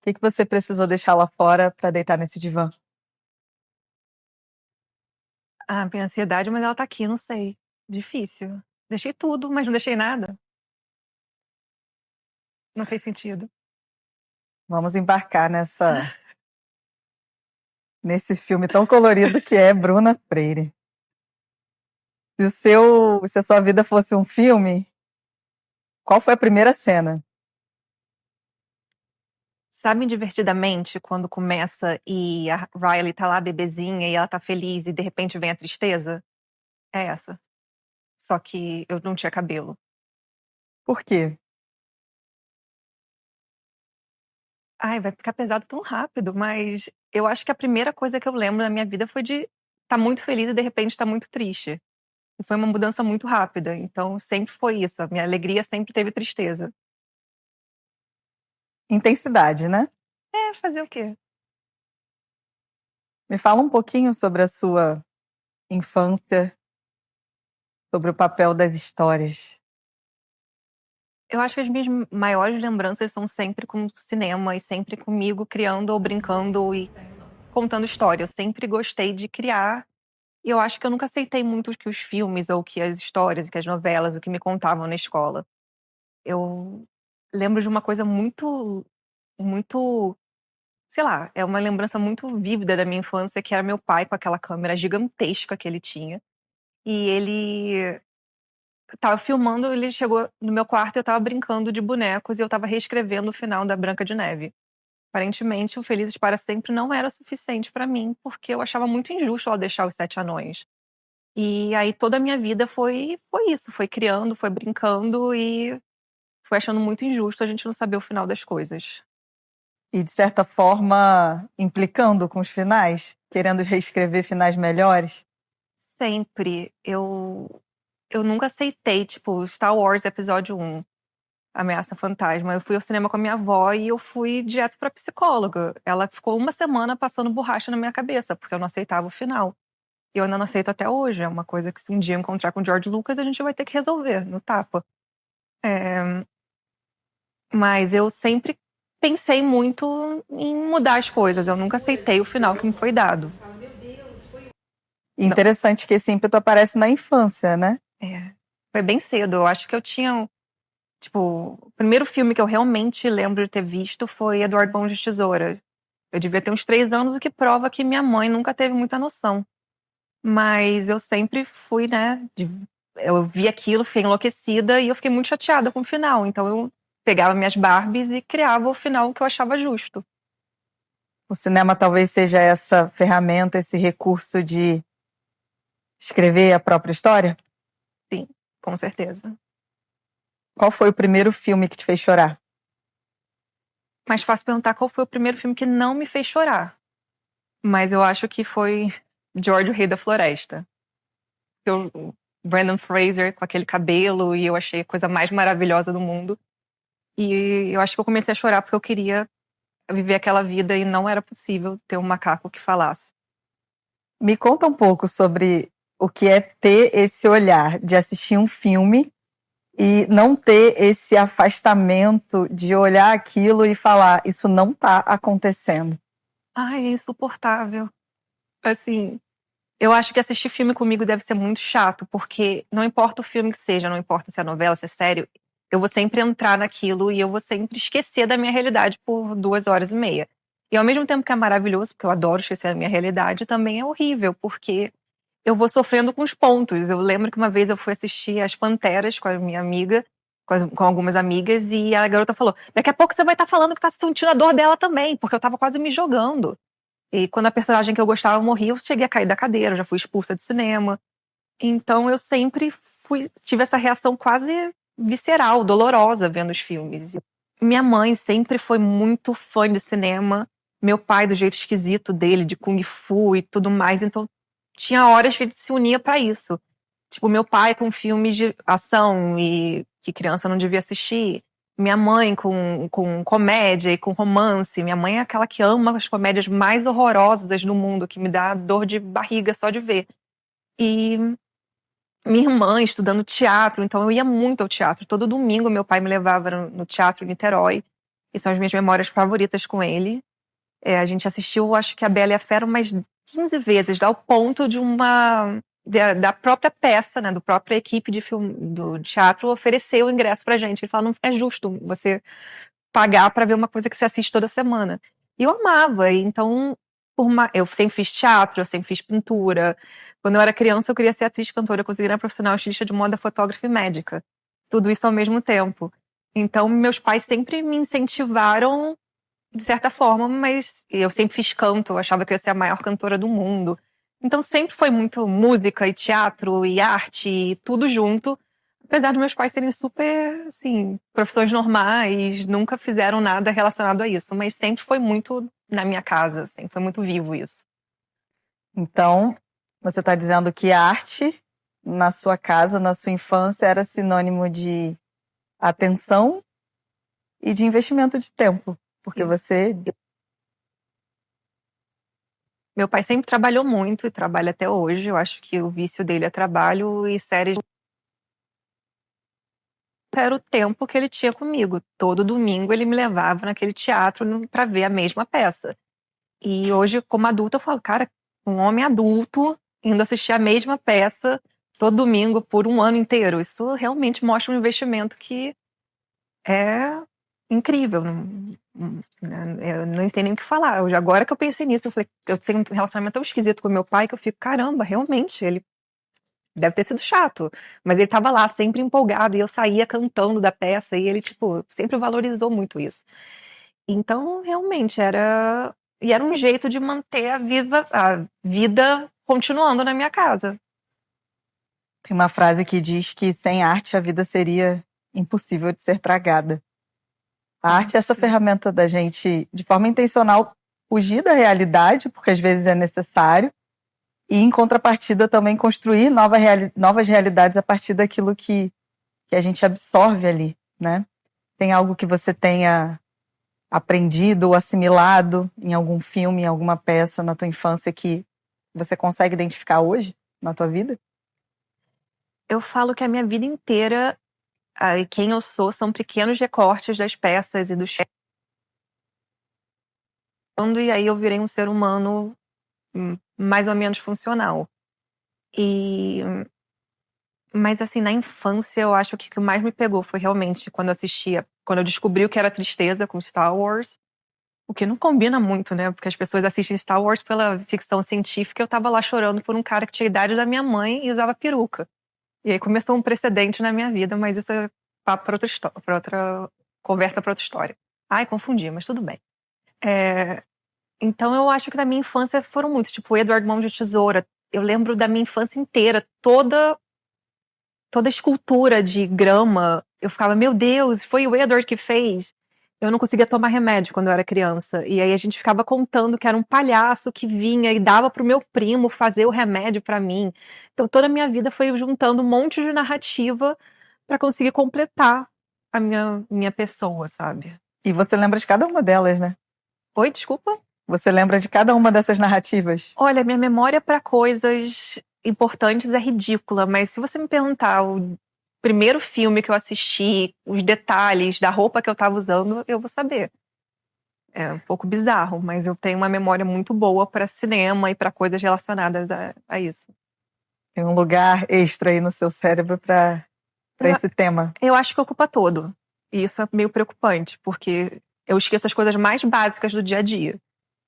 Que você precisou deixar lá fora para deitar nesse divã? Ah, minha ansiedade, mas ela tá aqui, não sei. Difícil. Deixei tudo, mas não deixei nada. Não fez sentido. Vamos embarcar nesse filme tão colorido que é Bruna Freire. Se a sua vida fosse um filme, qual foi a primeira cena? Sabe Divertidamente, quando começa e a Riley tá lá bebezinha e ela tá feliz e de repente vem a tristeza? É essa. Só que eu não tinha cabelo. Por quê? Ai, vai ficar pesado tão rápido, mas eu acho que a primeira coisa que eu lembro na minha vida foi de tá muito feliz e de repente tá muito triste. E foi uma mudança muito rápida, então sempre foi isso. A minha alegria sempre teve tristeza. Intensidade, né? É, fazer o quê? Me fala um pouquinho sobre a sua infância, sobre o papel das histórias. Eu acho que as minhas maiores lembranças são sempre com o cinema e sempre comigo criando ou brincando e contando história. Eu sempre gostei de criar e eu acho que eu nunca aceitei muito o que os filmes ou que as histórias, que as novelas, o que me contavam na escola. Eu lembro de uma coisa muito, sei lá, é uma lembrança muito vívida da minha infância, que era meu pai com aquela câmera gigantesca que ele tinha. E ele estava filmando, ele chegou no meu quarto e eu estava brincando de bonecos e eu estava reescrevendo o final da Branca de Neve. Aparentemente, o Felizes para Sempre não era suficiente para mim, porque eu achava muito injusto ela deixar os 7 anões. E aí toda a minha vida foi isso, foi criando, foi brincando e foi achando muito injusto a gente não saber o final das coisas. E, de certa forma, implicando com os finais, querendo reescrever finais melhores. Sempre. Eu nunca aceitei, tipo, Star Wars Episódio 1, Ameaça Fantasma. Eu fui ao cinema com a minha avó e eu fui direto pra psicóloga. Ela ficou uma semana passando borracha na minha cabeça, porque eu não aceitava o final. E eu ainda não aceito até hoje. É uma coisa que se um dia eu encontrar com o George Lucas, a gente vai ter que resolver no tapa. É, mas eu sempre pensei muito em mudar as coisas. Eu nunca aceitei o final que me foi dado. E Não, interessante que esse ímpeto aparece na infância, né? é. Foi bem cedo. Eu acho que eu tinha. Tipo, o primeiro filme que eu realmente lembro de ter visto foi Eduardo Mãos de Tesoura. Eu devia ter uns 3 anos, o que prova que minha mãe nunca teve muita noção. Mas eu sempre fui, né? Eu vi aquilo, fiquei enlouquecida e eu fiquei muito chateada com o final. Então eu pegava minhas Barbies e criava o final que eu achava justo. O cinema talvez seja essa ferramenta, esse recurso de escrever a própria história. Sim, com certeza. Qual foi o primeiro filme que te fez chorar? Mais fácil perguntar qual foi o primeiro filme que não me fez chorar. Mas eu acho que foi George, o Rei da Floresta. O Brandon Fraser com aquele cabelo e eu achei a coisa mais maravilhosa do mundo. E eu acho que eu comecei a chorar porque eu queria viver aquela vida e não era possível ter um macaco que falasse. Me conta um pouco sobre o que é ter esse olhar de assistir um filme e não ter esse afastamento de olhar aquilo e falar, isso não está acontecendo. Ai, é insuportável. Assim, eu acho que assistir filme comigo deve ser muito chato, porque não importa o filme que seja, não importa se é novela, se é sério, eu vou sempre entrar naquilo e eu vou sempre esquecer da minha realidade por 2 horas e meia. E ao mesmo tempo que é maravilhoso, porque eu adoro esquecer da minha realidade, também é horrível, porque eu vou sofrendo com os pontos. Eu lembro que uma vez eu fui assistir As Panteras com a minha amiga, com algumas amigas, e a garota falou: daqui a pouco você vai estar falando que tá sentindo a dor dela também, porque eu tava quase me jogando. E quando a personagem que eu gostava morria, eu cheguei a cair da cadeira, eu já fui expulsa de cinema. Então eu sempre tive essa reação quase visceral, dolorosa vendo os filmes. Minha mãe sempre foi muito fã de cinema, meu pai do jeito esquisito dele, de kung fu e tudo mais, então tinha horas que a gente se unia pra isso. Tipo, meu pai com filmes de ação e que criança não devia assistir. Minha mãe com comédia e com romance. Minha mãe é aquela que ama as comédias mais horrorosas do mundo, que me dá dor de barriga só de ver. E minha irmã estudando teatro, então eu ia muito ao teatro. Todo domingo meu pai me levava no teatro em Niterói. E são as minhas memórias favoritas com ele. A gente assistiu, acho que A Bela e a Fera umas 15 vezes, ao ponto da própria peça, né, da própria equipe de filme, do teatro oferecer o ingresso pra gente. Ele falou, não é justo você pagar pra ver uma coisa que você assiste toda semana. E eu amava, então eu sempre fiz teatro, eu sempre fiz pintura. Quando eu era criança, eu queria ser atriz, cantora, cozinheira profissional, estilista de moda, fotógrafa e médica. Tudo isso ao mesmo tempo. Então, meus pais sempre me incentivaram de certa forma, mas eu sempre fiz canto, eu achava que eu ia ser a maior cantora do mundo. Então sempre foi muito música e teatro e arte e tudo junto. Apesar dos meus pais serem super, assim, profissões normais, nunca fizeram nada relacionado a isso, mas sempre foi muito na minha casa, sempre foi muito vivo isso. Então, você está dizendo que a arte na sua casa, na sua infância, era sinônimo de atenção e de investimento de tempo. Porque você. Meu pai sempre trabalhou muito e trabalha até hoje. Eu acho que o vício dele é trabalho e séries. Era o tempo que ele tinha comigo. Todo domingo ele me levava naquele teatro para ver a mesma peça. E hoje, como adulta, eu falo, cara, um homem adulto indo assistir a mesma peça todo domingo por um ano inteiro. Isso realmente mostra um investimento que é incrível. Eu não sei nem o que falar. Agora que eu pensei nisso, eu falei, eu tenho um relacionamento tão esquisito com meu pai que eu fico, caramba, realmente, ele deve ter sido chato. Mas ele tava lá, sempre empolgado, e eu saía cantando da peça, e ele, tipo, sempre valorizou muito isso. Então, realmente, era um jeito de manter a vida continuando na minha casa. Tem uma frase que diz que sem arte a vida seria impossível de ser tragada. A arte é essa ferramenta da gente, de forma intencional, fugir da realidade, porque às vezes é necessário, e em contrapartida também construir novas realidades a partir daquilo que a gente absorve ali, né? Tem algo que você tenha aprendido ou assimilado em algum filme, em alguma peça na tua infância que você consegue identificar hoje na tua vida? Eu falo que a minha vida inteira, quem eu sou, são pequenos recortes das peças e dos e aí eu virei um ser humano mais ou menos funcional. Mas assim, na infância, eu acho que o que mais me pegou foi realmente quando eu descobri o que era tristeza com Star Wars. O que não combina muito, né? Porque as pessoas assistem Star Wars pela ficção científica. Eu tava lá chorando por um cara que tinha a idade da minha mãe e usava peruca. E aí começou um precedente na minha vida, mas isso é papo pra outra conversa, pra outra história. Ai, confundi, mas tudo bem. Então eu acho que na minha infância foram muitos, tipo Edward Mão de Tesoura. Eu lembro da minha infância inteira, toda escultura de grama. Eu ficava, meu Deus, foi o Edward que fez. Eu não conseguia tomar remédio quando eu era criança. E aí a gente ficava contando que era um palhaço que vinha e dava pro meu primo fazer o remédio pra mim. Então toda a minha vida foi juntando um monte de narrativa pra conseguir completar a minha pessoa, sabe? E você lembra de cada uma delas, né? Oi, desculpa? Você lembra de cada uma dessas narrativas? Olha, minha memória pra coisas importantes é ridícula, mas se você me perguntar o primeiro filme que eu assisti, os detalhes da roupa que eu tava usando, eu vou saber. É um pouco bizarro, mas eu tenho uma memória muito boa pra cinema e pra coisas relacionadas a isso. Tem um lugar extra aí no seu cérebro pra esse tema. Eu acho que ocupa todo. E isso é meio preocupante, porque eu esqueço as coisas mais básicas do dia a dia.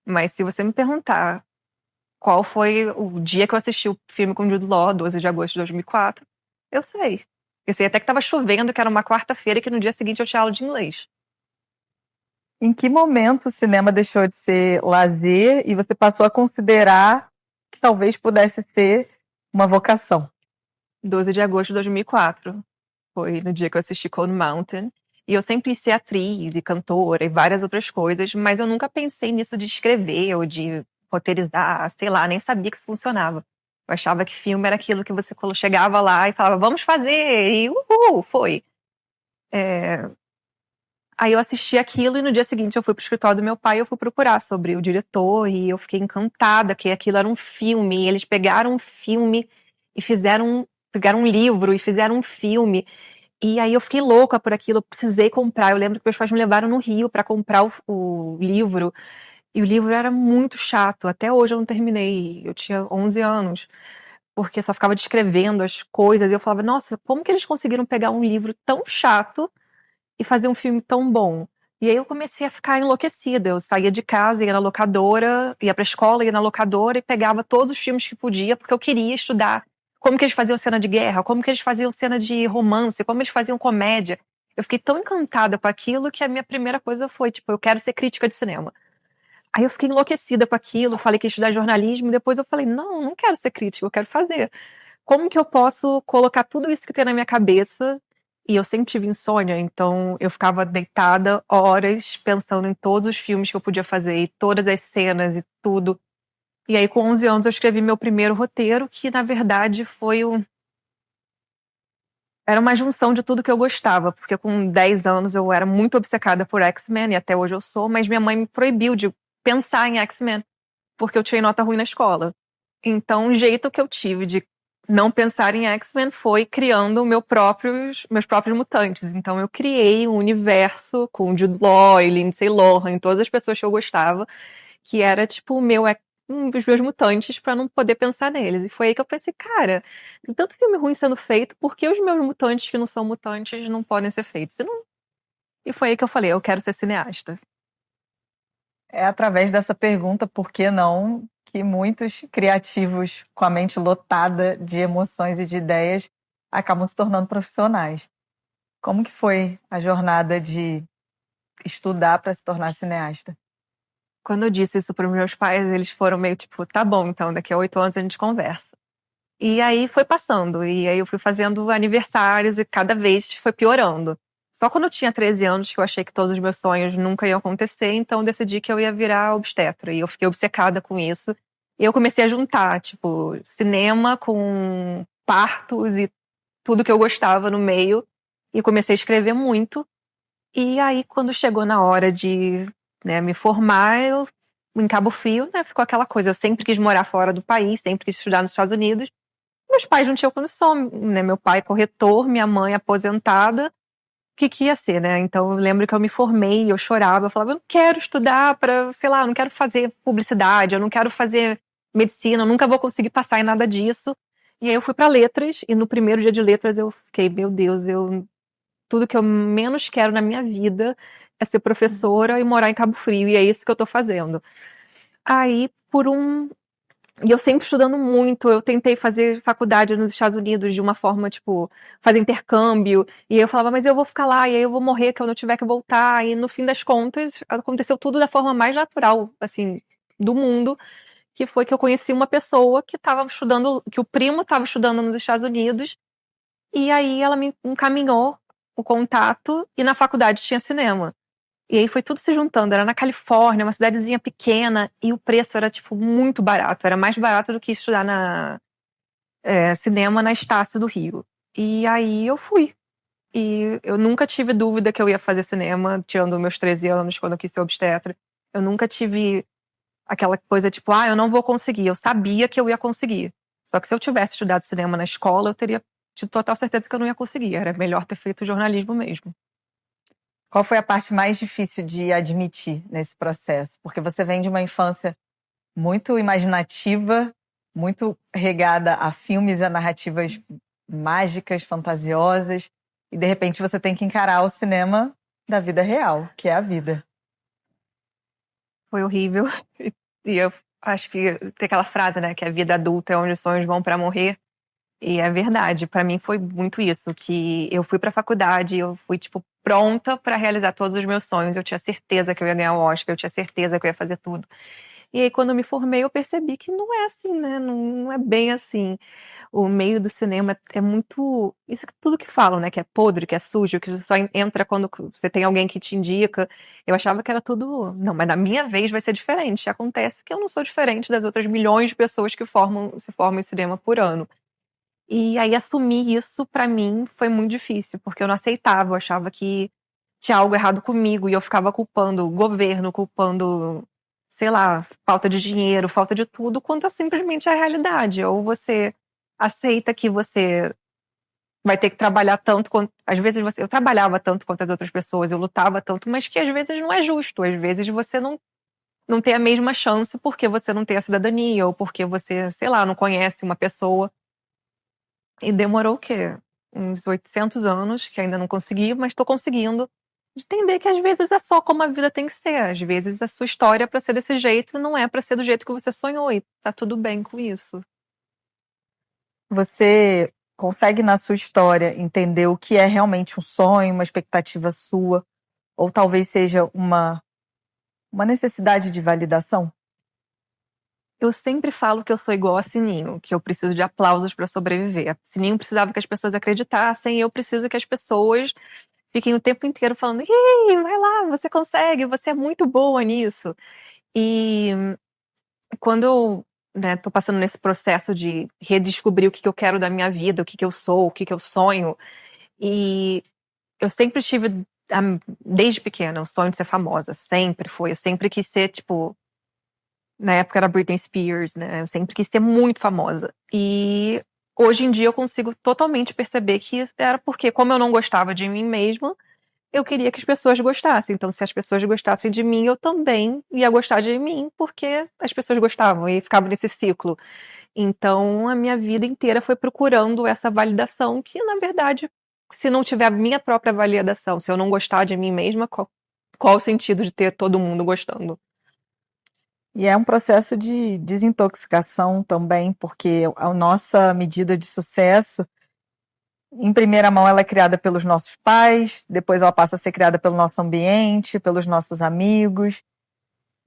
Mas se você me perguntar qual foi o dia que eu assisti o filme com Jude Law, 12 de agosto de 2004, eu sei. Eu sei até que tava chovendo, que era uma quarta-feira e que no dia seguinte eu tinha aula de inglês. Em que momento o cinema deixou de ser lazer e você passou a considerar que talvez pudesse ser uma vocação? 12 de agosto de 2004. Foi no dia que eu assisti Cold Mountain. E eu sempre quis ser atriz e cantora e várias outras coisas, mas eu nunca pensei nisso de escrever ou de roteirizar, sei lá, nem sabia que isso funcionava. Eu achava que filme era aquilo que você chegava lá e falava, vamos fazer, e uhul, foi. Aí eu assisti aquilo e no dia seguinte eu fui pro escritório do meu pai e eu fui procurar sobre o diretor e eu fiquei encantada que aquilo era um filme. Eles pegaram um filme e pegaram um livro e fizeram um filme. E aí eu fiquei louca por aquilo, eu precisei comprar. Eu lembro que meus pais me levaram no Rio pra comprar o livro. E o livro era muito chato. Até hoje eu não terminei. Eu tinha 11 anos. Porque só ficava descrevendo as coisas. E eu falava, nossa, como que eles conseguiram pegar um livro tão chato e fazer um filme tão bom? E aí eu comecei a ficar enlouquecida. Eu saía de casa, ia na locadora, ia pra escola, ia na locadora e pegava todos os filmes que podia, porque eu queria estudar como que eles faziam cena de guerra, como que eles faziam cena de romance, como eles faziam comédia. Eu fiquei tão encantada com aquilo que a minha primeira coisa foi, tipo, eu quero ser crítica de cinema. Aí eu fiquei enlouquecida com aquilo, falei que ia estudar jornalismo, e depois eu falei, não quero ser crítica, eu quero fazer. Como que eu posso colocar tudo isso que tem na minha cabeça? E eu sempre tive insônia, então eu ficava deitada horas pensando em todos os filmes que eu podia fazer, e todas as cenas e tudo. E aí, com 11 anos, eu escrevi meu primeiro roteiro, que na verdade era uma junção de tudo que eu gostava, porque com 10 anos eu era muito obcecada por X-Men, e até hoje eu sou, mas minha mãe me proibiu de pensar em X-Men, porque eu tirei nota ruim na escola. Então, o jeito que eu tive de não pensar em X-Men foi criando meus próprios mutantes. Então, eu criei um universo com Jude Law, Lindsay Lohan, todas as pessoas que eu gostava, que era tipo um dos meus mutantes pra não poder pensar neles. E foi aí que eu pensei, cara, tem tanto filme ruim sendo feito, por que os meus mutantes que não são mutantes não podem ser feitos? E foi aí que eu falei, eu quero ser cineasta. É através dessa pergunta, por que não, que muitos criativos com a mente lotada de emoções e de ideias acabam se tornando profissionais. Como que foi a jornada de estudar para se tornar cineasta? Quando eu disse isso para meus pais, eles foram meio tipo, tá bom, então daqui a 8 anos a gente conversa. E aí foi passando, e aí eu fui fazendo aniversários e cada vez foi piorando. Só quando eu tinha 13 anos que eu achei que todos os meus sonhos nunca iam acontecer, então eu decidi que eu ia virar obstetra. E eu fiquei obcecada com isso. E eu comecei a juntar, tipo, cinema com partos e tudo que eu gostava no meio. E comecei a escrever muito. E aí, quando chegou na hora de, né, me formar, eu, em Cabo Frio, né, ficou aquela coisa. Eu sempre quis morar fora do país, sempre quis estudar nos Estados Unidos. Meus pais não tinham condição, né? Meu pai corretor, minha mãe aposentada. O que que ia ser, né? Então eu lembro que eu me formei, eu chorava, eu falava, eu não quero estudar para, sei lá, eu não quero fazer publicidade, eu não quero fazer medicina, eu nunca vou conseguir passar em nada disso. E aí eu fui para letras e no primeiro dia de letras eu fiquei, meu Deus, tudo que eu menos quero na minha vida é ser professora e morar em Cabo Frio, e é isso que eu tô fazendo. Aí, e eu sempre estudando muito, eu tentei fazer faculdade nos Estados Unidos de uma forma, tipo, fazer intercâmbio, e aí eu falava, mas eu vou ficar lá, e aí eu vou morrer quando eu tiver que voltar, e no fim das contas, aconteceu tudo da forma mais natural, assim, do mundo, que foi que eu conheci uma pessoa que estava estudando, que o primo estava estudando nos Estados Unidos, e aí ela me encaminhou o contato, e na faculdade tinha cinema. E aí foi tudo se juntando. Era na Califórnia, uma cidadezinha pequena, e o preço era, tipo, muito barato. Era mais barato do que estudar cinema na Estácio do Rio. E aí eu fui. E eu nunca tive dúvida que eu ia fazer cinema, tirando meus 13 anos, quando eu quis ser obstetra. Eu nunca tive aquela coisa, tipo, eu não vou conseguir. Eu sabia que eu ia conseguir. Só que se eu tivesse estudado cinema na escola, eu teria tido total certeza que eu não ia conseguir. Era melhor ter feito jornalismo mesmo. Qual foi a parte mais difícil de admitir nesse processo? Porque você vem de uma infância muito imaginativa, muito regada a filmes e a narrativas mágicas, fantasiosas, e de repente você tem que encarar o cinema da vida real, que é a vida. Foi horrível. E eu acho que tem aquela frase, né, que a vida adulta é onde os sonhos vão pra morrer. E é verdade, pra mim foi muito isso, que eu fui pra faculdade, eu fui, tipo, pronta pra realizar todos os meus sonhos. Eu tinha certeza que eu ia ganhar o Oscar, eu tinha certeza que eu ia fazer tudo. E aí, quando eu me formei, eu percebi que não é assim, né? Não é bem assim. O meio do cinema é muito. Isso que tudo que falam, né? Que é podre, que é sujo, que só entra quando você tem alguém que te indica. Eu achava que era tudo. Não, mas na minha vez vai ser diferente. Acontece que eu não sou diferente das outras milhões de pessoas que se formam em cinema por ano. E aí, assumir isso, pra mim, foi muito difícil, porque eu não aceitava. Eu achava que tinha algo errado comigo e eu ficava culpando o governo, culpando, sei lá, falta de dinheiro, falta de tudo, quanto é simplesmente a realidade. Ou você aceita que você vai ter que trabalhar tanto quanto. Às vezes eu trabalhava tanto quanto as outras pessoas, eu lutava tanto, mas que às vezes não é justo. Às vezes você não tem a mesma chance porque você não tem a cidadania, ou porque você, sei lá, não conhece uma pessoa. E demorou o quê? Uns 800 anos, que ainda não consegui, mas estou conseguindo entender que às vezes é só como a vida tem que ser. Às vezes a sua história é pra ser desse jeito e não é pra ser do jeito que você sonhou, e tá tudo bem com isso. Você consegue, na sua história, entender o que é realmente um sonho, uma expectativa sua, ou talvez seja uma necessidade de validação? Eu sempre falo que eu sou igual a Sininho, que eu preciso de aplausos pra sobreviver. A Sininho precisava que as pessoas acreditassem, e eu preciso que as pessoas fiquem o tempo inteiro falando: "Ih, vai lá, você consegue, você é muito boa nisso". E quando eu, né, tô passando nesse processo de redescobrir o que eu quero da minha vida, o que eu sou, o que eu sonho, e eu sempre tive, desde pequena, o sonho de ser famosa, sempre foi. Eu sempre quis ser, tipo, na época era Britney Spears, né? Eu sempre quis ser muito famosa. E hoje em dia eu consigo totalmente perceber que isso era porque, como eu não gostava de mim mesma, eu queria que as pessoas gostassem. Então, se as pessoas gostassem de mim, eu também ia gostar de mim, porque as pessoas gostavam e ficava nesse ciclo. Então, a minha vida inteira foi procurando essa validação, que na verdade, se não tiver a minha própria validação, se eu não gostar de mim mesma, qual o sentido de ter todo mundo gostando? E é um processo de desintoxicação também, porque a nossa medida de sucesso, em primeira mão, ela é criada pelos nossos pais, depois ela passa a ser criada pelo nosso ambiente, pelos nossos amigos.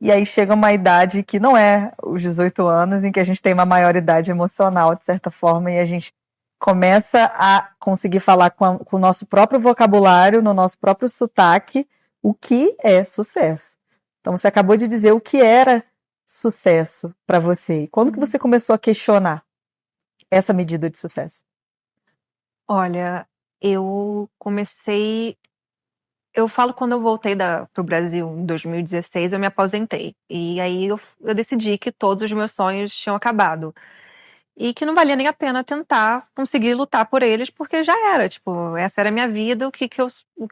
E aí chega uma idade que não é os 18 anos, em que a gente tem uma maioridade emocional, de certa forma, e a gente começa a conseguir falar com o nosso próprio vocabulário, no nosso próprio sotaque, o que é sucesso. Então você acabou de dizer o que era sucesso para você. E quando que você começou a questionar essa medida de sucesso? Olha, eu comecei. Eu falo, quando eu voltei pro Brasil em 2016, eu me aposentei. E aí eu decidi que todos os meus sonhos tinham acabado. E que não valia nem a pena tentar conseguir lutar por eles, porque já era. Tipo, essa era a minha vida, o que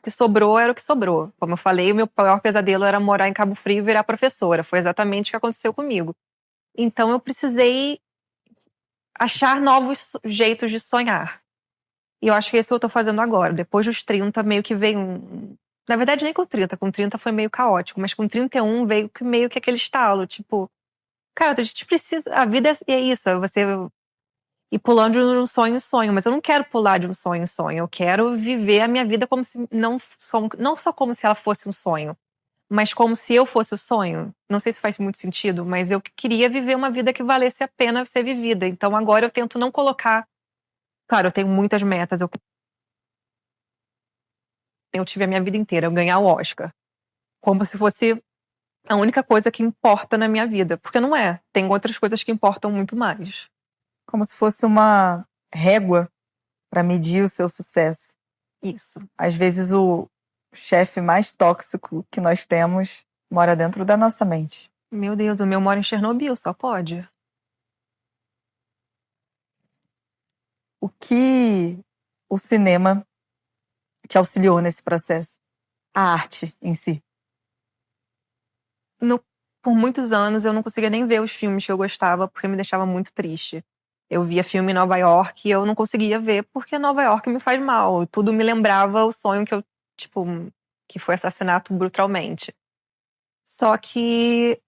sobrou era o que sobrou. Como eu falei, o meu maior pesadelo era morar em Cabo Frio e virar professora. Foi exatamente o que aconteceu comigo. Então eu precisei achar novos jeitos de sonhar. E eu acho que é isso que eu tô fazendo agora. Depois dos 30, meio que veio Na verdade, nem com 30 foi meio caótico, mas com 31 veio meio que aquele estalo, tipo, cara, a gente precisa. A vida é isso, é você ir pulando de um sonho em sonho, mas eu não quero pular de um sonho em sonho. Eu quero viver a minha vida como se não só como se ela fosse um sonho, mas como se eu fosse o sonho. Não sei se faz muito sentido, mas eu queria viver uma vida que valesse a pena ser vivida. Então agora eu tento não colocar. Claro, eu tenho muitas metas. Eu tive a minha vida inteira, eu ganhar o Oscar. Como se fosse a única coisa que importa na minha vida. Porque não é. Tem outras coisas que importam muito mais. Como se fosse uma régua para medir o seu sucesso. Isso. Às vezes o chefe mais tóxico que nós temos mora dentro da nossa mente. Meu Deus, o meu mora em Chernobyl, só pode. O que o cinema te auxiliou nesse processo? A arte em si. No, por muitos anos eu não conseguia nem ver os filmes que eu gostava, porque me deixava muito triste. Eu via filme em Nova York e eu não conseguia ver porque Nova York me faz mal. Tudo me lembrava o sonho tipo, que foi assassinato brutalmente. Só que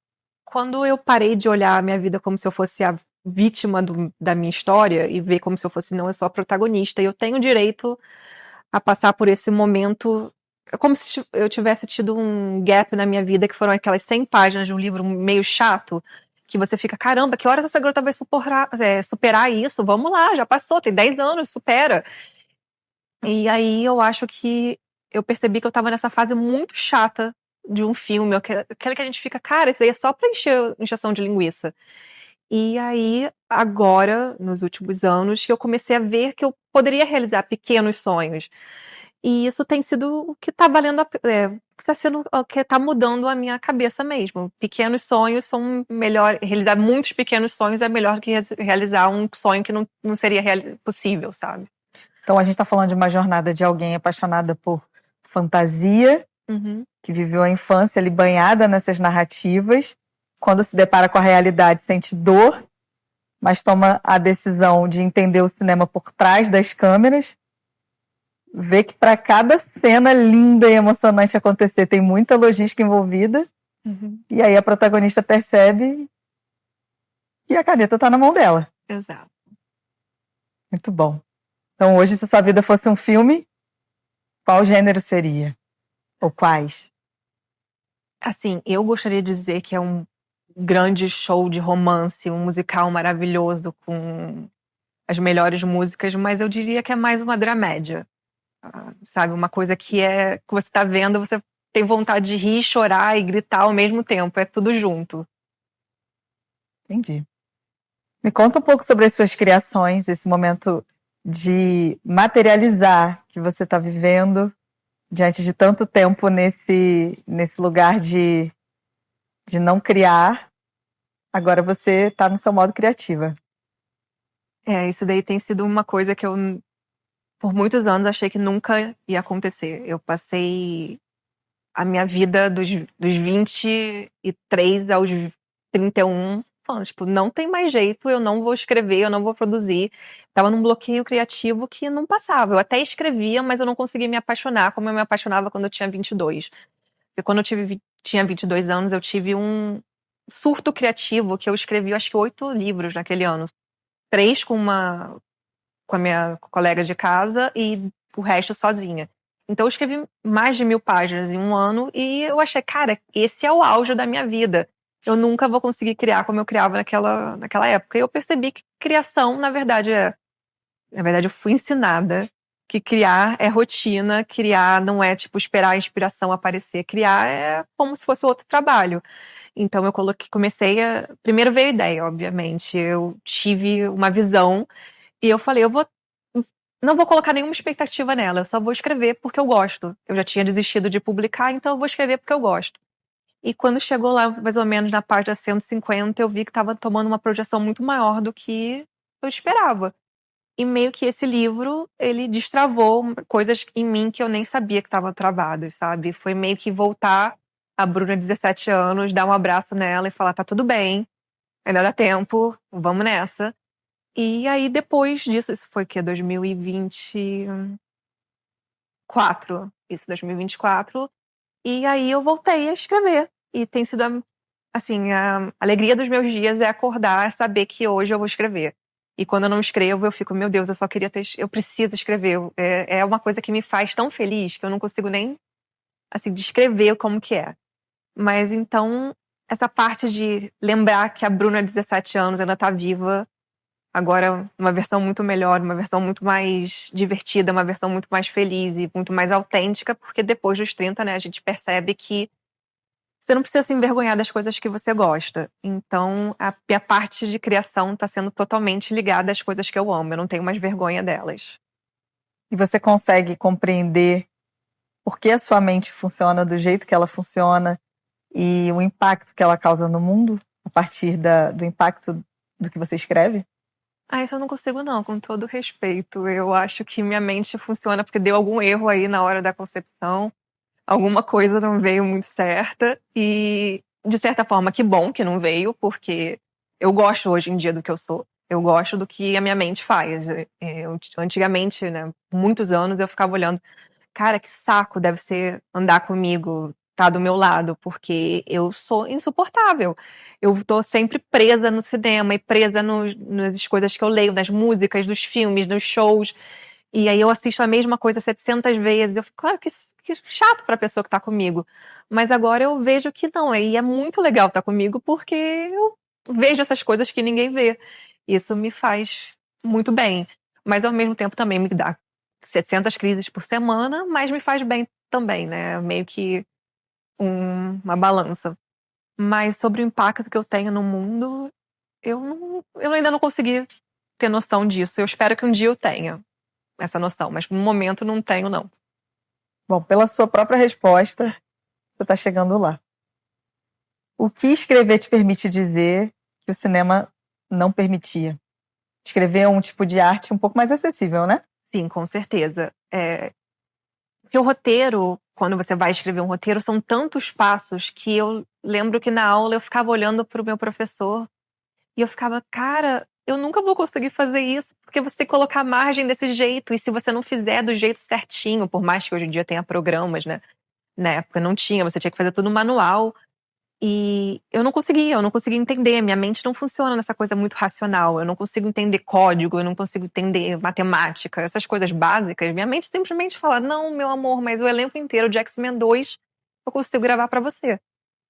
quando eu parei de olhar a minha vida como se eu fosse a vítima da minha história e ver como se eu fosse, não, eu sou a protagonista e eu tenho direito a passar por esse momento. É como se eu tivesse tido um gap na minha vida, que foram aquelas 100 páginas de um livro meio chato, que você fica, caramba, que horas essa garota vai superar isso? Vamos lá, já passou, tem 10 anos, supera. E aí eu acho que eu percebi que eu tava nessa fase muito chata de um filme, aquela que a gente fica, cara, isso aí é só pra encheção de linguiça. E aí, agora, nos últimos anos, que eu comecei a ver que eu poderia realizar pequenos sonhos. E isso tem sido o que tá valendo, que tá sendo o que tá mudando a minha cabeça mesmo. Pequenos sonhos são melhor, realizar muitos pequenos sonhos é melhor do que realizar um sonho que não seria possível, sabe? Então a gente está falando de uma jornada de alguém apaixonada por fantasia, que viveu a infância ali banhada nessas narrativas, quando se depara com a realidade sente dor, mas toma a decisão de entender o cinema por trás das câmeras, vê que para cada cena linda e emocionante acontecer tem muita logística envolvida, e aí a protagonista percebe que a caneta está na mão dela. Exato. Muito bom. Então hoje, se sua vida fosse um filme, qual gênero seria? Ou quais? Assim, eu gostaria de dizer que é um grande show de romance, um musical maravilhoso com as melhores músicas, mas eu diria que é mais uma dramédia. Sabe? Uma coisa que você tá vendo, você tem vontade de rir, chorar e gritar ao mesmo tempo. É tudo junto. Entendi. Me conta um pouco sobre as suas criações, esse momento de materializar que você está vivendo diante de tanto tempo nesse lugar de não criar. Agora você está no seu modo criativa. Isso daí tem sido uma coisa que eu, por muitos anos, achei que nunca ia acontecer. Eu passei a minha vida dos 23 aos 31 falando, tipo, não tem mais jeito, eu não vou escrever, eu não vou produzir. Tava num bloqueio criativo que não passava. Eu até escrevia, mas eu não conseguia me apaixonar como eu me apaixonava quando eu tinha 22. Porque quando eu tinha 22 anos, eu tive um surto criativo que eu escrevi, acho que 8 livros naquele ano. 3 com a minha colega de casa e o resto sozinha. Então eu escrevi mais de 1000 páginas em um ano e eu achei, cara, esse é o auge da minha vida. Eu nunca vou conseguir criar como eu criava naquela época. E eu percebi que criação, na verdade, eu fui ensinada que criar é rotina, criar não é tipo esperar a inspiração aparecer. Criar é como se fosse outro trabalho. Então eu comecei a. Primeiro veio a ideia, obviamente. Eu tive uma visão e eu falei, não vou colocar nenhuma expectativa nela, eu só vou escrever porque eu gosto. Eu já tinha desistido de publicar, então eu vou escrever porque eu gosto. E quando chegou lá, mais ou menos na página 150, eu vi que estava tomando uma projeção muito maior do que eu esperava. E meio que esse livro, ele destravou coisas em mim que eu nem sabia que estavam travadas, sabe? Foi meio que voltar a Bruna, 17 anos, dar um abraço nela e falar, tá tudo bem, ainda dá tempo, vamos nessa. E aí, depois disso, isso foi o quê? 2024. Isso, 2024. E aí eu voltei a escrever. E tem sido, assim, a alegria dos meus dias é acordar, saber que hoje eu vou escrever. E quando eu não escrevo, eu fico, meu Deus, eu preciso escrever. É uma coisa que me faz tão feliz que eu não consigo nem, assim, descrever como que é. Mas então, essa parte de lembrar que a Bruna, 17 anos, ainda tá viva, agora uma versão muito melhor, uma versão muito mais divertida, uma versão muito mais feliz e muito mais autêntica, porque depois dos 30, né, a gente percebe que você não precisa se envergonhar das coisas que você gosta. Então, a minha parte de criação está sendo totalmente ligada às coisas que eu amo. Eu não tenho mais vergonha delas. E você consegue compreender por que a sua mente funciona do jeito que ela funciona e o impacto que ela causa no mundo a partir do impacto do que você escreve? Isso eu não consigo não, com todo respeito. Eu acho que minha mente funciona porque deu algum erro aí na hora da concepção. Alguma coisa não veio muito certa. E, de certa forma, que bom que não veio, porque eu gosto hoje em dia do que eu sou. Eu gosto do que a minha mente faz. Antigamente, né, muitos anos, eu ficava olhando, cara, que saco deve ser andar comigo, tá do meu lado, porque eu sou insuportável. Eu tô sempre presa no cinema e presa nas coisas que eu leio, nas músicas, nos filmes, nos shows. E aí eu assisto a mesma coisa 700 vezes. Eu fico, claro que chato pra pessoa que tá comigo. Mas agora eu vejo que não, e é muito legal estar comigo porque eu vejo essas coisas que ninguém vê. Isso me faz muito bem. Mas ao mesmo tempo também me dá 700 crises por semana, mas me faz bem também, né? Meio que uma balança. Mas sobre o impacto que eu tenho no mundo, eu ainda não consegui ter noção disso. Eu espero que um dia eu tenha essa noção, mas no momento não tenho, não. Bom, pela sua própria resposta, você está chegando lá. O que escrever te permite dizer que o cinema não permitia? Escrever é um tipo de arte um pouco mais acessível, né? Sim, com certeza. Porque o roteiro, quando você vai escrever um roteiro, são tantos passos que eu lembro que na aula eu ficava olhando para o meu professor e eu ficava, cara, eu nunca vou conseguir fazer isso, porque você tem que colocar a margem desse jeito, e se você não fizer do jeito certinho, por mais que hoje em dia tenha programas, né? Na época não tinha, você tinha que fazer tudo manual. E eu não conseguia entender. Minha mente não funciona nessa coisa muito racional. Eu não consigo entender código, eu não consigo entender matemática, essas coisas básicas. Minha mente simplesmente fala: não, meu amor, mas o elenco inteiro de X-Men 2 eu consigo gravar pra você.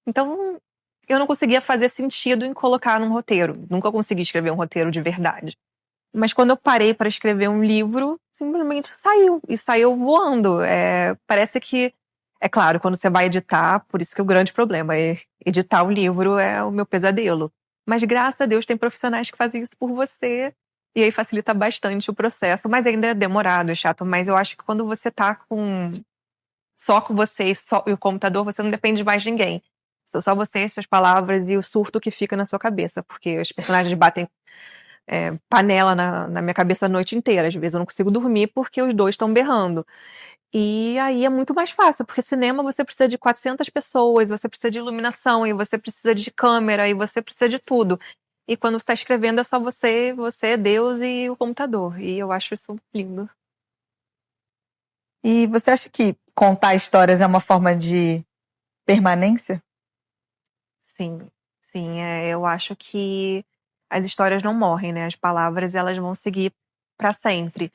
Então, eu não conseguia fazer sentido em colocar num roteiro. Nunca consegui escrever um roteiro de verdade. Mas quando eu parei para escrever um livro, simplesmente saiu. E saiu voando. Parece que. É claro, quando você vai editar, por isso que o grande problema é editar o livro é o meu pesadelo. Mas graças a Deus tem profissionais que fazem isso por você. E aí facilita bastante o processo. Mas ainda é demorado, é chato. Mas eu acho que quando você tá só com você e o computador, você não depende de mais de ninguém. Só você, suas palavras e o surto que fica na sua cabeça. Porque os personagens batem panela na minha cabeça a noite inteira. Às vezes eu não consigo dormir porque os dois estão berrando. E aí é muito mais fácil, porque cinema você precisa de 400 pessoas, você precisa de iluminação, e você precisa de câmera, e você precisa de tudo. E quando você está escrevendo é só você, Deus e o computador. E eu acho isso lindo. E você acha que contar histórias é uma forma de permanência? Sim, sim. Eu acho que as histórias não morrem, né? As palavras, elas vão seguir para sempre.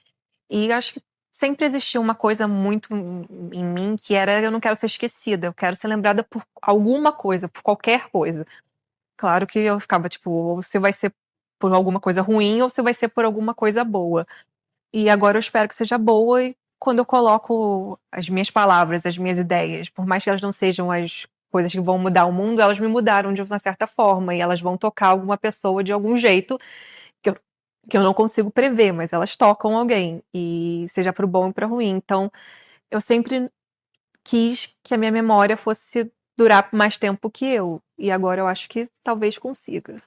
E acho que sempre existiu uma coisa muito em mim que era: eu não quero ser esquecida, eu quero ser lembrada por alguma coisa, por qualquer coisa. Claro que eu ficava tipo, ou você vai ser por alguma coisa ruim ou você vai ser por alguma coisa boa. E agora eu espero que seja boa, e quando eu coloco as minhas palavras, as minhas ideias, por mais que elas não sejam as coisas que vão mudar o mundo, elas me mudaram de uma certa forma e elas vão tocar alguma pessoa de algum jeito que eu, que eu não consigo prever, mas elas tocam alguém, e seja pro bom e pro ruim. Então, eu sempre quis que a minha memória fosse durar mais tempo que eu, e agora eu acho que talvez consiga.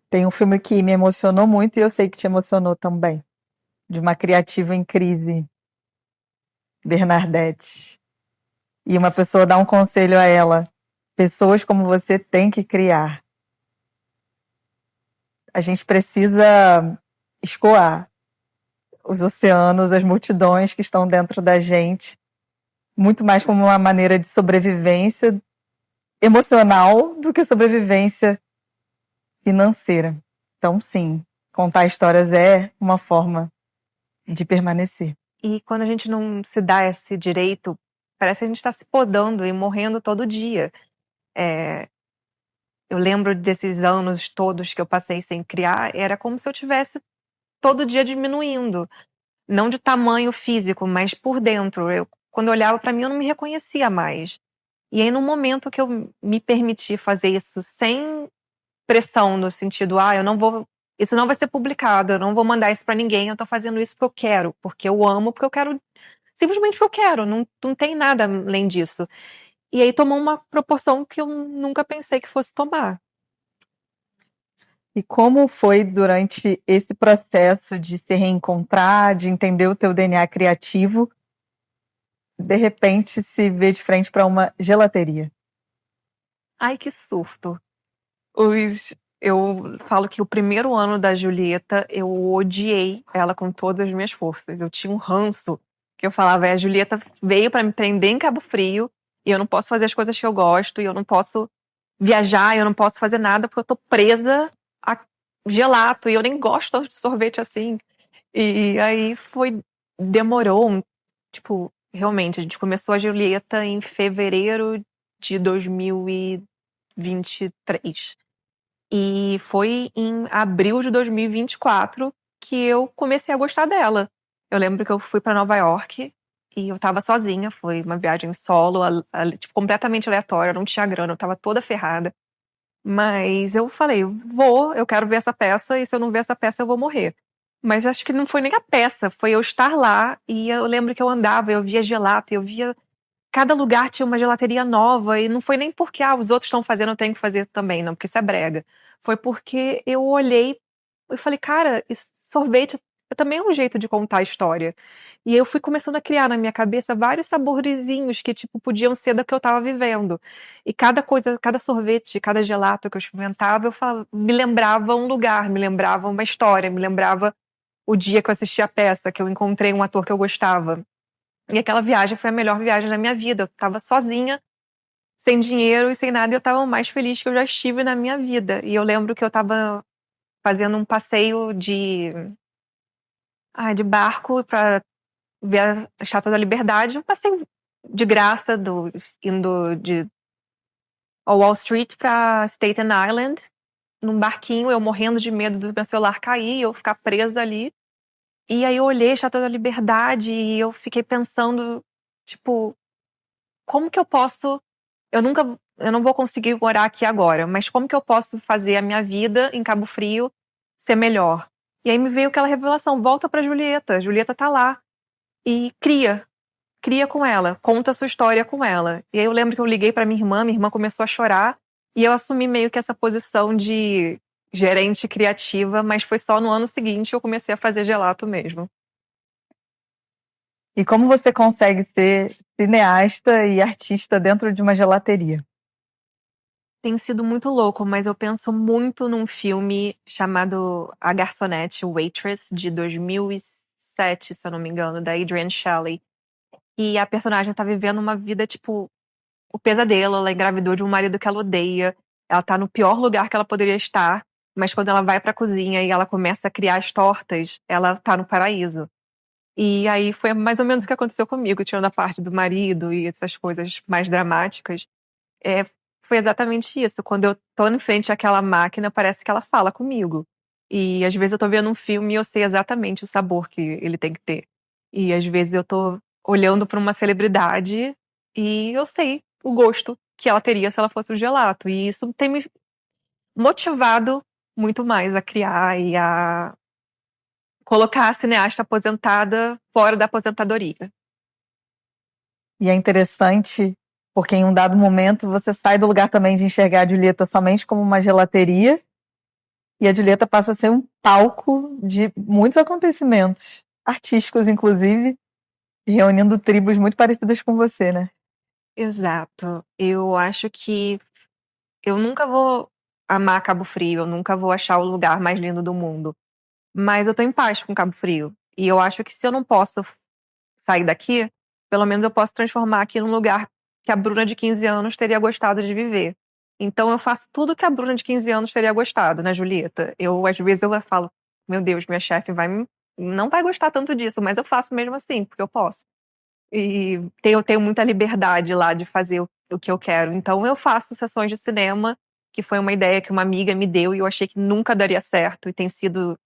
Tem um filme que me emocionou muito e eu sei que te emocionou também, de uma criativa em crise, Bernadette. E uma pessoa dá um conselho a ela: pessoas como você tem que criar. A gente precisa escoar os oceanos, as multidões que estão dentro da gente, muito mais como uma maneira de sobrevivência emocional do que sobrevivência financeira. Então, sim, contar histórias é uma forma de permanecer. E quando a gente não se dá esse direito, parece que a gente está se podando e morrendo todo dia. Eu lembro desses anos todos que eu passei sem criar, era como se eu tivesse todo dia diminuindo. Não de tamanho físico, mas por dentro. Quando eu olhava para mim, eu não me reconhecia mais. E aí, no momento que eu me permiti fazer isso sem pressão, no sentido, eu não vou. Isso não vai ser publicado, eu não vou mandar isso para ninguém, eu tô fazendo isso porque eu quero, porque eu amo, porque eu quero. Simplesmente porque eu quero, não tem nada além disso. E aí tomou uma proporção que eu nunca pensei que fosse tomar. E como foi durante esse processo de se reencontrar, de entender o teu DNA criativo, de repente se ver de frente para uma gelateria? Ai, que surto. Eu falo que o primeiro ano da Julieta, eu odiei ela com todas as minhas forças. Eu tinha um ranço que eu falava: a Julieta veio para me prender em Cabo Frio e eu não posso fazer as coisas que eu gosto, e eu não posso viajar, eu não posso fazer nada porque eu tô presa a gelato, e eu nem gosto de sorvete assim. E aí demorou, tipo, realmente, a gente começou a Julieta em fevereiro de 2023. E foi em abril de 2024 que eu comecei a gostar dela. Eu lembro que eu fui pra Nova York e eu tava sozinha, foi uma viagem solo, tipo, completamente aleatória, eu não tinha grana, eu tava toda ferrada. Mas eu falei: eu quero ver essa peça, e se eu não ver essa peça eu vou morrer. Mas acho que não foi nem a peça, foi eu estar lá, e eu lembro que eu andava, eu via gelato, eu via. Cada lugar tinha uma gelateria nova, e não foi nem porque os outros estão fazendo, eu tenho que fazer também, não, porque isso é brega. Foi porque eu olhei e falei: cara, sorvete também é um jeito de contar a história. E eu fui começando a criar na minha cabeça vários saborzinhos que, tipo, podiam ser da que eu estava vivendo. E cada coisa, cada sorvete, cada gelato que eu experimentava, me lembrava um lugar, me lembrava uma história, me lembrava o dia que eu assisti a peça, que eu encontrei um ator que eu gostava. E aquela viagem foi a melhor viagem da minha vida. Eu estava sozinha, sem dinheiro e sem nada, e eu estava o mais feliz que eu já estive na minha vida. E eu lembro que eu estava fazendo um passeio de barco para ver a Estátua da Liberdade, um passeio de graça, indo de Wall Street para Staten Island, num barquinho, eu morrendo de medo do meu celular cair e eu ficar presa ali. E aí eu olhei a Estátua da Liberdade e eu fiquei pensando, tipo, como que eu posso... Eu não vou conseguir morar aqui agora, mas como que eu posso fazer a minha vida em Cabo Frio ser melhor? E aí me veio aquela revelação, volta pra Julieta. A Julieta tá lá. E cria com ela, conta a sua história com ela. E aí eu lembro que eu liguei pra minha irmã começou a chorar, e eu assumi meio que essa posição de gerente criativa, mas foi só no ano seguinte que eu comecei a fazer gelato mesmo. E como você consegue ser cineasta e artista dentro de uma gelateria? Tem sido muito louco, mas eu penso muito num filme chamado A Garçonete, Waitress, de 2007, se eu não me engano, da Adrienne Shelly. E a personagem tá vivendo uma vida, tipo, o pesadelo. Ela engravidou de um marido que ela odeia. Ela tá no pior lugar que ela poderia estar, mas quando ela vai pra cozinha e ela começa a criar as tortas, ela tá no paraíso. E aí foi mais ou menos o que aconteceu comigo, tirando a parte do marido e essas coisas mais dramáticas. É, foi exatamente isso. Quando eu tô em frente àquela máquina, parece que ela fala comigo. E às vezes eu tô vendo um filme e eu sei exatamente o sabor que ele tem que ter. E às vezes eu tô olhando pra uma celebridade e eu sei o gosto que ela teria se ela fosse um gelato. E isso tem me motivado muito mais a criar e a colocar a cineasta aposentada fora da aposentadoria. E é interessante porque em um dado momento você sai do lugar também de enxergar a Julieta somente como uma gelateria e a Julieta passa a ser um palco de muitos acontecimentos, artísticos inclusive, reunindo tribos muito parecidas com você, né? Exato. Eu acho que eu nunca vou amar Cabo Frio, eu nunca vou achar o lugar mais lindo do mundo. Mas eu tô em paz com Cabo Frio. E eu acho que se eu não posso sair daqui, pelo menos eu posso transformar aqui num lugar que a Bruna de 15 anos teria gostado de viver. Então eu faço tudo que a Bruna de 15 anos teria gostado, né, Julieta? Às vezes eu falo, meu Deus, minha chefe não vai gostar tanto disso, mas eu faço mesmo assim, porque eu posso. E eu tenho muita liberdade lá de fazer o que eu quero. Então eu faço sessões de cinema, que foi uma ideia que uma amiga me deu e eu achei que nunca daria certo. E tem sido,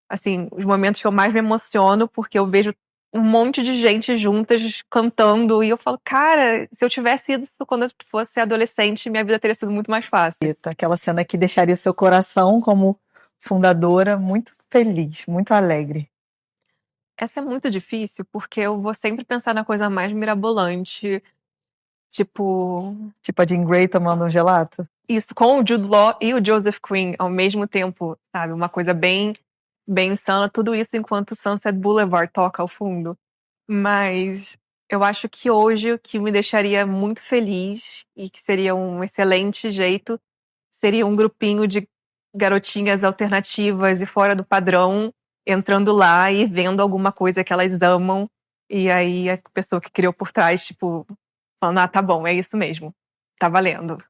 assim, os momentos que eu mais me emociono, porque eu vejo um monte de gente juntas cantando e eu falo, cara, se eu tivesse isso quando eu fosse adolescente, minha vida teria sido muito mais fácil. Aquela cena que deixaria o seu coração como fundadora muito feliz, muito alegre. Essa é muito difícil, porque eu vou sempre pensar na coisa mais mirabolante, tipo, Tipo a Jean Grey tomando um gelato. isso com o Jude Law e o Joseph Quinn ao mesmo tempo, sabe? Uma coisa bem, bem insana. Tudo isso enquanto Sunset Boulevard toca ao fundo. Mas eu acho que hoje o que me deixaria muito feliz e que seria um excelente jeito seria um grupinho de garotinhas alternativas e fora do padrão entrando lá e vendo alguma coisa que elas amam. E aí a pessoa que criou por trás, tipo, falando, ah, tá bom, é isso mesmo. Tá valendo.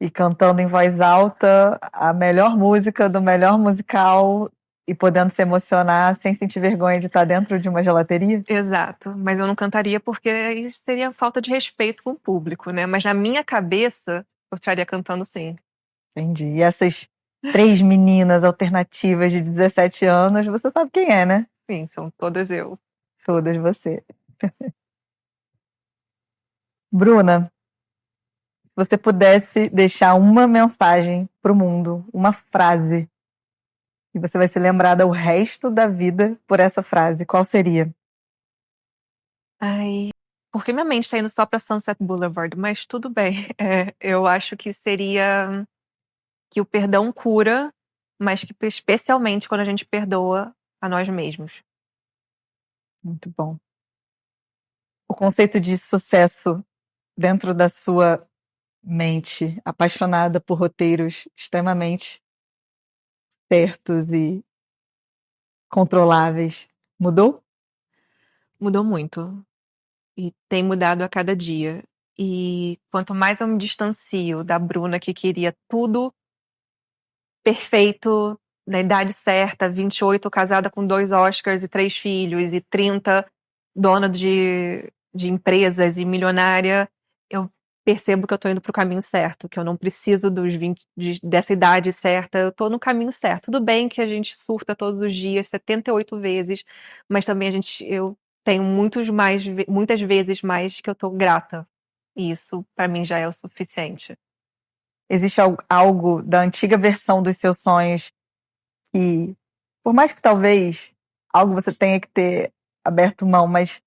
E cantando em voz alta a melhor música do melhor musical e podendo se emocionar sem sentir vergonha de estar dentro de uma gelateria? Exato, mas eu não cantaria porque isso seria falta de respeito com o público, né? Mas na minha cabeça, eu estaria cantando sim. Entendi. E essas três meninas alternativas de 17 anos, você sabe quem é, né? Sim, são todas eu. Todas você. Bruna, se você pudesse deixar uma mensagem para o mundo, uma frase, e você vai ser lembrada o resto da vida por essa frase, qual seria? Ai, porque minha mente tá indo só pra Sunset Boulevard, mas tudo bem. Eu acho que seria que o perdão cura, mas que especialmente quando a gente perdoa, a nós mesmos. Muito bom. O conceito de sucesso dentro da sua mente, apaixonada por roteiros extremamente certos e controláveis, mudou? Mudou muito. E tem mudado a cada dia. E quanto mais eu me distancio da Bruna que queria tudo perfeito, na idade certa, 28, casada com 2 Oscars e 3 filhos, e 30, dona de empresas e milionária, eu percebo que eu tô indo pro caminho certo, que eu não preciso dos 20, dessa idade certa, eu tô no caminho certo. Tudo bem que a gente surta todos os dias, 78 vezes, mas também eu tenho muitas vezes mais que eu tô grata. E isso, pra mim, já é o suficiente. Existe algo da antiga versão dos seus sonhos que, por mais que talvez algo você tenha que ter aberto mão, mas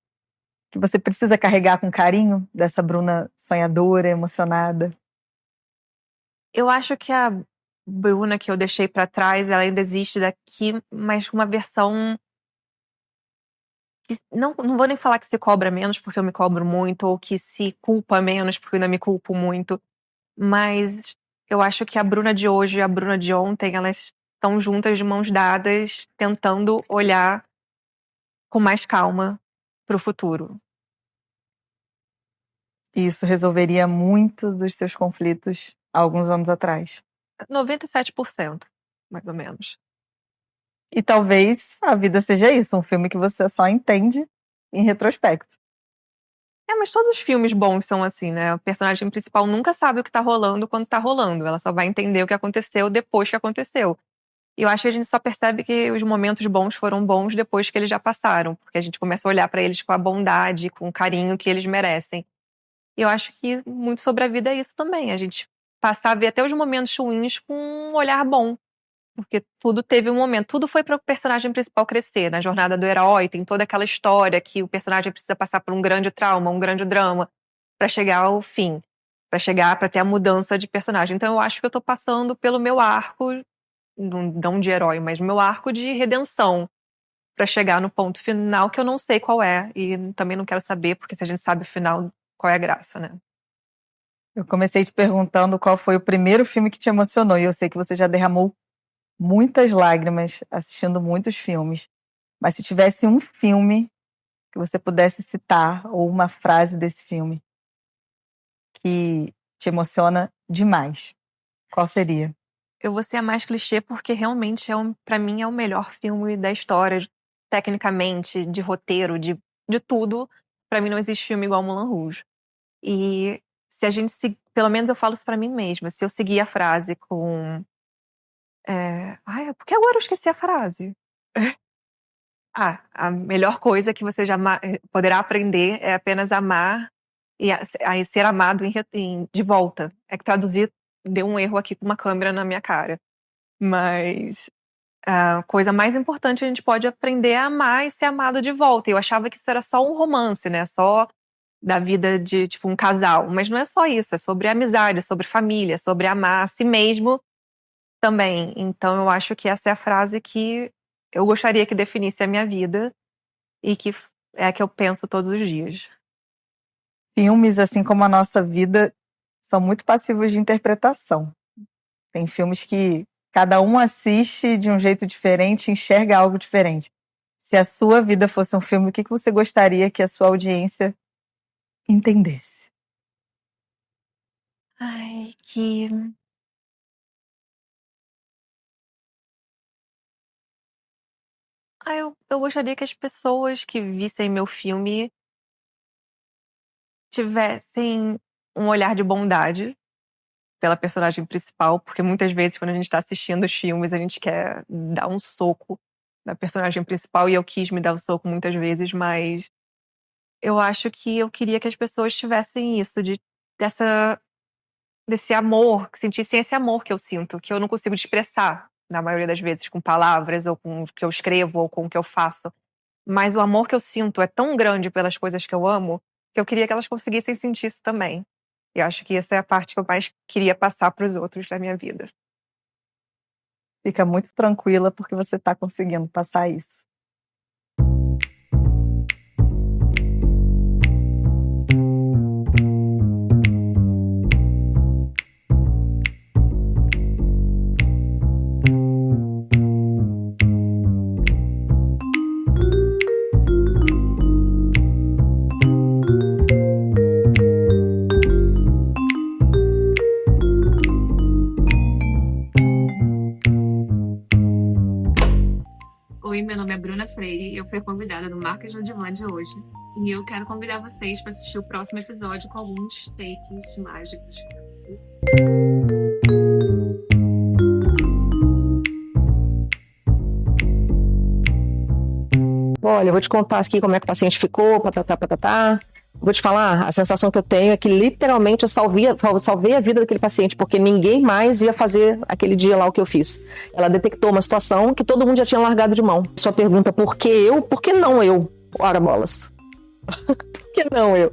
que você precisa carregar com carinho dessa Bruna sonhadora, emocionada? Eu acho que a Bruna que eu deixei pra trás, ela ainda existe daqui, mas com uma versão que não vou nem falar que se cobra menos, porque eu me cobro muito, ou que se culpa menos, porque eu ainda me culpo muito, mas eu acho que a Bruna de hoje e a Bruna de ontem, elas estão juntas de mãos dadas, tentando olhar com mais calma pro futuro. E isso resolveria muitos dos seus conflitos há alguns anos atrás. 97%, mais ou menos. E talvez a vida seja isso, um filme que você só entende em retrospecto. Mas todos os filmes bons são assim, né? O personagem principal nunca sabe o que tá rolando quando tá rolando. Ela só vai entender o que aconteceu depois que aconteceu. E eu acho que a gente só percebe que os momentos bons foram bons depois que eles já passaram, porque a gente começa a olhar pra eles com a bondade, com o carinho que eles merecem. E eu acho que muito sobre a vida é isso também, a gente passar a ver até os momentos ruins com um olhar bom, porque tudo teve um momento, tudo foi para o personagem principal crescer, na jornada do herói, tem toda aquela história que o personagem precisa passar por um grande trauma, um grande drama pra chegar ao fim, pra ter a mudança de personagem. Então eu acho que eu tô passando pelo meu arco, não de herói, mas meu arco de redenção, pra chegar no ponto final que eu não sei qual é e também não quero saber, porque se a gente sabe o final, qual é a graça, né? Eu comecei te perguntando qual foi o primeiro filme que te emocionou, e eu sei que você já derramou muitas lágrimas assistindo muitos filmes. Mas se tivesse um filme que você pudesse citar, ou uma frase desse filme, que te emociona demais, qual seria? Eu vou ser a mais clichê porque realmente para mim é o melhor filme da história, tecnicamente, de roteiro, de tudo. Pra mim não existe filme igual Moulin Rouge. E se a gente pelo menos eu falo isso pra mim mesma, se eu seguir a frase com ai, por que agora eu esqueci a frase? A melhor coisa que você poderá aprender é apenas amar e a ser amado de volta. É que traduzir deu um erro aqui com uma câmera na minha cara. Mas a coisa mais importante a gente pode aprender a amar e ser amado de volta. Eu achava que isso era só um romance, né? Só da vida de, tipo, um casal. Mas não é só isso. É sobre amizade, é sobre família, é sobre amar a si mesmo também. Então eu acho que essa é a frase que eu gostaria que definisse a minha vida e que é a que eu penso todos os dias. Filmes, assim como a nossa vida, são muito passivos de interpretação. Tem filmes que cada um assiste de um jeito diferente, enxerga algo diferente. Se a sua vida fosse um filme, o que você gostaria que a sua audiência entendesse? Ai, que. Eu gostaria que as pessoas que vissem meu filme tivessem um olhar de bondade pela personagem principal, porque muitas vezes quando a gente tá assistindo os filmes, a gente quer dar um soco na personagem principal, e eu quis me dar um soco muitas vezes, mas eu acho que eu queria que as pessoas tivessem isso, dessa, desse amor, que sentissem esse amor que eu sinto, que eu não consigo expressar, na maioria das vezes, com palavras, ou com o que eu escrevo, ou com o que eu faço. Mas o amor que eu sinto é tão grande pelas coisas que eu amo, que eu queria que elas conseguissem sentir isso também. E eu acho que essa é a parte que eu mais queria passar para os outros da minha vida. Fica muito tranquila porque você está conseguindo passar isso. Oi, meu nome é Bruna Freire e eu fui convidada no Marcas no Divã de hoje. E eu quero convidar vocês para assistir o próximo episódio com alguns takes mágicos. Olha, eu vou te contar aqui como é que o paciente ficou, patatá, patatá. Vou te falar, a sensação que eu tenho é que literalmente eu salvei a vida daquele paciente, porque ninguém mais ia fazer aquele dia lá o que eu fiz. Ela detectou uma situação que todo mundo já tinha largado de mão. Sua pergunta, por que eu? Por que não eu? Ora, bolas. Por que não eu?